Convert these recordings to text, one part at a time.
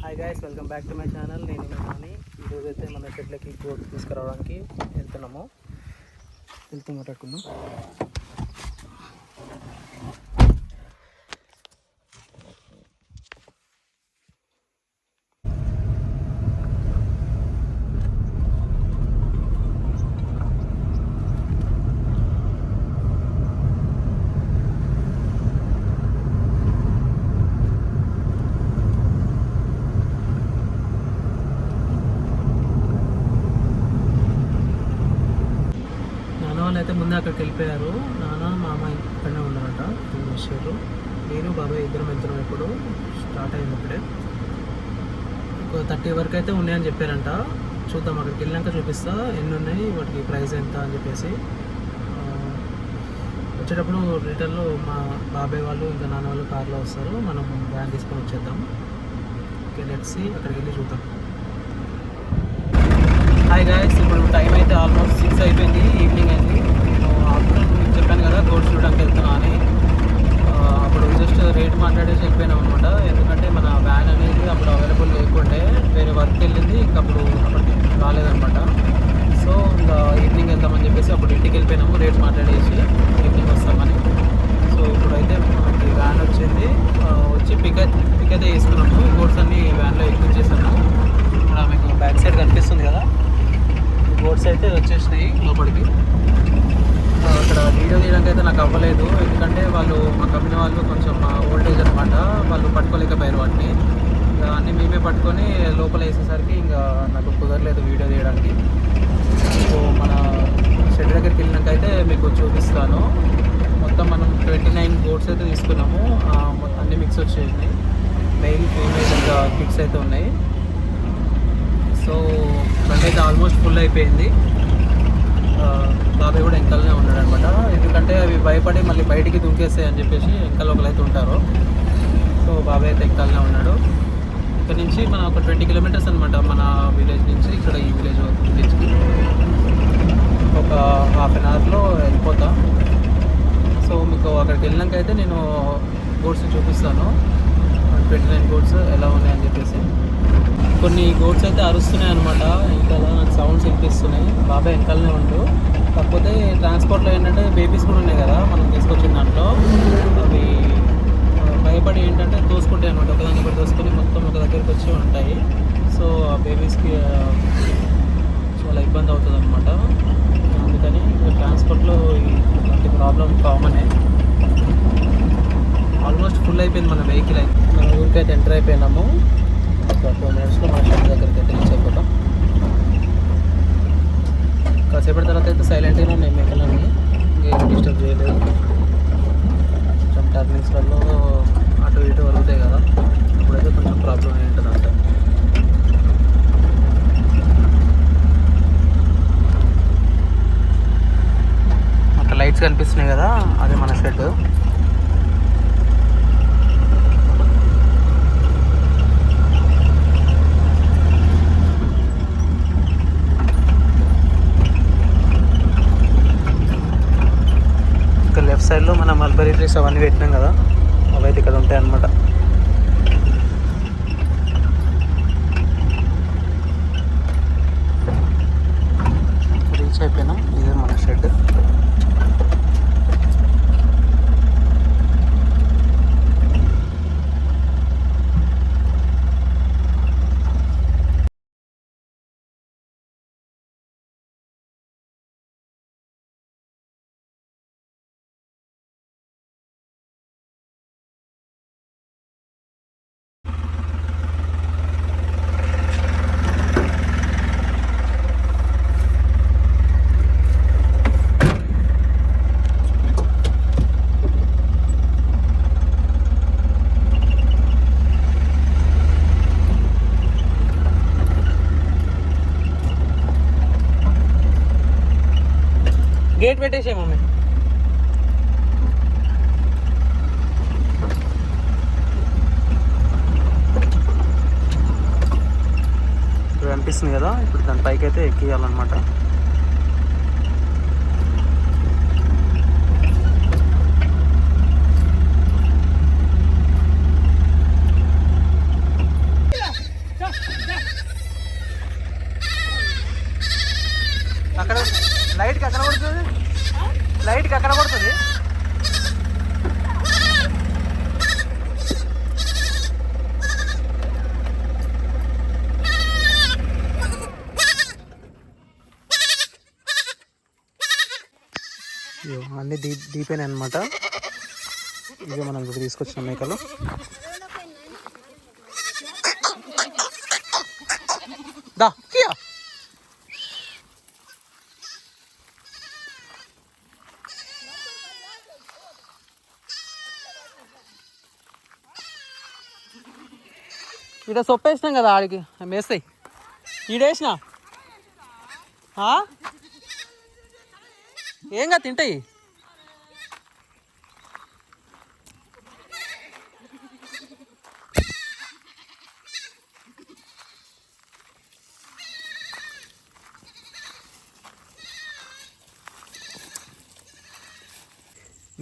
Hi guys, welcome back to my channel. నేను కానీ ఈరోజు అయితే మన షెడ్లకి గోట్ తీసుకురావడానికి వెళ్తున్నాము. మాట్లాడుకుందాం. అయితే ముందే అక్కడికి వెళ్ళిపోయారు. నాన్న మామ ఇక్కడనే ఉన్నారట. వచ్చారు. నేను బాబాయ్ ఇద్దరం వెళ్తున్నాం. ఇప్పుడు స్టార్ట్ అయింది. ఇప్పుడే ఒక 30 వరకు అయితే ఉన్నాయని చెప్పారంట. చూద్దాం, అక్కడికి వెళ్ళాక చూపిస్తా ఎన్ని ఉన్నాయి, వాటికి ప్రైస్ ఎంత అని చెప్పేసి. వచ్చేటప్పుడు రిటర్న్లో మా బాబాయ్ వాళ్ళు ఇంకా నాన్న వాళ్ళు కార్లో వస్తారు. మనం వ్యాన్ తీసుకొని వచ్చేద్దాం. Okay, let's see. అక్కడికి వెళ్ళి చూద్దాం. హాయ్ గాయస్, ఇప్పుడు టైం అయితే ఆల్మోస్ట్ 6 అయిపోయింది. ఈవినింగ్ అయింది. నేను ఆఫ్టర్నూన్ చెప్పాను కదా గోడ్స్ చూడడానికి వెళ్తున్నా అని. అప్పుడు జస్ట్ రేట్ మాట్లాడేసి వెళ్ళిపోయినాం అనమాట. ఎందుకంటే మన వ్యాన్ అనేది అప్పుడు అవైలబుల్ లేకుంటే వేరే వర్క్ వెళ్ళింది. ఇంకా అప్పటికి రాలేదనమాట. సో ఇంకా ఈవినింగ్ వెళ్తామని చెప్పేసి అప్పుడు ఇంటికి వెళ్ళిపోయినాము. రేట్ మాట్లాడేసి ఈవినింగ్ వస్తామని. సో ఇప్పుడైతే మనకి వ్యాన్ వచ్చింది. వచ్చి పిక్ అయితే వేసుకున్నాము. గోడ్స్ అన్ని వ్యాన్లో ఎక్కించేసాము. ఇక్కడ మీకు బ్యాక్ సైడ్ కనిపిస్తుంది కదా, బోట్స్ అయితే వచ్చేసినాయి లోపలికి. అక్కడ వీడియో తీయడానికి అయితే నాకు అవ్వలేదు. ఎందుకంటే వాళ్ళు మా కంపెనీ వాళ్ళు కొంచెం ఓల్టేజ్ అనమాట, వాళ్ళు పట్టుకోలేకపోయారు వాటిని. ఇంకా అన్నీ మేమే పట్టుకొని లోపల వేసేసరికి ఇంకా నాకు కుదరలేదు వీడియో తీయడానికి. సో మన షెడ్ దగ్గరికి వెళ్ళినాక అయితే మీకు చూపిస్తాను. మొత్తం మనం 29 బోట్స్ అయితే తీసుకున్నాము. అన్ని మిక్స్ వచ్చేసినాయి. మెయిల్ ఫీమేల్ ఇంకా కిడ్స్ అయితే ఉన్నాయి. సో బండి అయితే ఆల్మోస్ట్ ఫుల్ అయిపోయింది. బాబాయ్ కూడా వెంకల్నే ఉన్నాడు అనమాట. ఎందుకంటే అవి భయపడి మళ్ళీ బయటికి దుంకేస్తాయి అని చెప్పేసి వెంకల్ ఒకరైతే ఉంటారు. సో బాబాయ్ అయితే వెంకల్నే ఉన్నాడు. ఇక్కడ నుంచి మనం ఒక 20 కిలోమీటర్స్ అనమాట మన విలేజ్ నుంచి ఇక్కడ ఈ విలేజ్కి. ఒక హాఫ్ అన్ అవర్లో వెళ్ళిపోతా. సో మీకు అక్కడికి వెళ్ళినాక అయితే నేను గోడ్స్ చూపిస్తాను. 29 గోడ్స్ ఎలా ఉన్నాయని చెప్పేసి. కొన్ని గోడ్స్ అయితే అరుస్తున్నాయి అనమాట. ఇంకా నాకు సౌండ్స్ వినిపిస్తున్నాయి. బాబాయ్ వెనకాలనే ఉండు. కాకపోతే ట్రాన్స్పోర్ట్లో ఏంటంటే బేబీస్ కూడా ఉన్నాయి కదా మనం తీసుకొచ్చిన దాంట్లో. అవి భయపడి ఏంటంటే తోసుకుంటాయి అనమాట. ఒకదాన్ని ఒకటి తోసుకొని మొత్తం ఒక దగ్గరికి వచ్చి ఉంటాయి. సో ఆ బేబీస్కి చాలా ఇబ్బంది అవుతుంది అనమాట. అందుకని ట్రాన్స్పోర్ట్లో ఇలాంటి ప్రాబ్లం కామనే. ఆల్మోస్ట్ ఫుల్ అయిపోయింది మన వెహికల్ అయితే. మన ఊరికైతే ఎంటర్ అయిపోయినాము. ఒక 2 మినిట్స్లో మన షెడ్ దగ్గరికి అయితే రీచ్ అయిపోతాం. కాసేపటి తర్వాత అయితే సైలెంట్గా ఉన్నాయి వెహికల్ని, ఇంకేం డిస్టర్బ్ చేయలేదు. కొంచెం టర్నింగ్స్లలో అటు ఇటు వరుగుతాయి కదా, ఇప్పుడైతే కొంచెం ప్రాబ్లం ఏంటంటే అక్కడ లైట్స్ కనిపిస్తున్నాయి కదా, అదే మన షెడ్. లెఫ్ట్ సైడ్లో మనం మల్బరీ ట్రీస్ అవన్నీ పెట్టినాం కదా, అవైతే ఇక్కడ ఉంటాయి అన్నమాట. రీచ్ అయిపోయినాం. ఇదే మన షెడ్. Gate పెట్టేసే mummy. ఇప్పుడు కనిపిస్తుంది కదా, ఇప్పుడు దాని పైకి అయితే ఎక్కియాలన్నమాట. లైట్కి అక్కడ పడుతుంది. అన్నీ దీపేనే అనమాట. ఇవే మనం ఇప్పుడు తీసుకొచ్చిన మేకలు. దా కియా ఇక్కడ సొప్పేసినాం కదా ఆడికి మేస్తాయి. ఈడేసిన ఏంగా తింటాయి.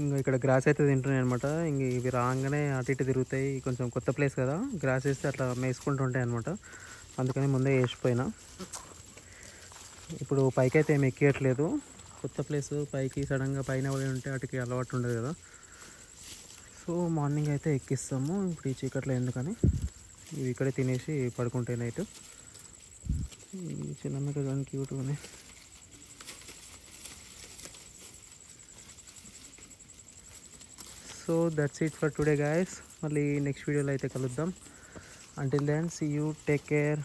ఇంకా ఇక్కడ గ్రాస్ అయితే తింటున్నాయి అనమాట. ఇంక ఇవి రాగానే అటు ఇటు తిరుగుతాయి. కొంచెం కొత్త ప్లేస్ కదా, గ్రాస్ వేస్తే అట్లా మేసుకుంటూ ఉంటాయి అనమాట. అందుకని ముందే వేసిపోయినా. ఇప్పుడు పైకి అయితే ఏమి ఎక్కియట్లేదు. కొత్త ప్లేస్, పైకి సడన్గా పైన పడి ఉంటే వాటికి అలవాటు ఉండదు కదా. సో మార్నింగ్ అయితే ఎక్కిస్తాము. ఇప్పుడు ఈ చీకట్లో ఎందుకని ఇవి ఇక్కడే తినేసి పడుకుంటాయి నైట్. చిన్న కానీ క్యూట్గానే. So that's it for today guys. మళ్ళీ నెక్స్ట్ వీడియోలో అయితే కలుద్దాం. Until then see you, take care.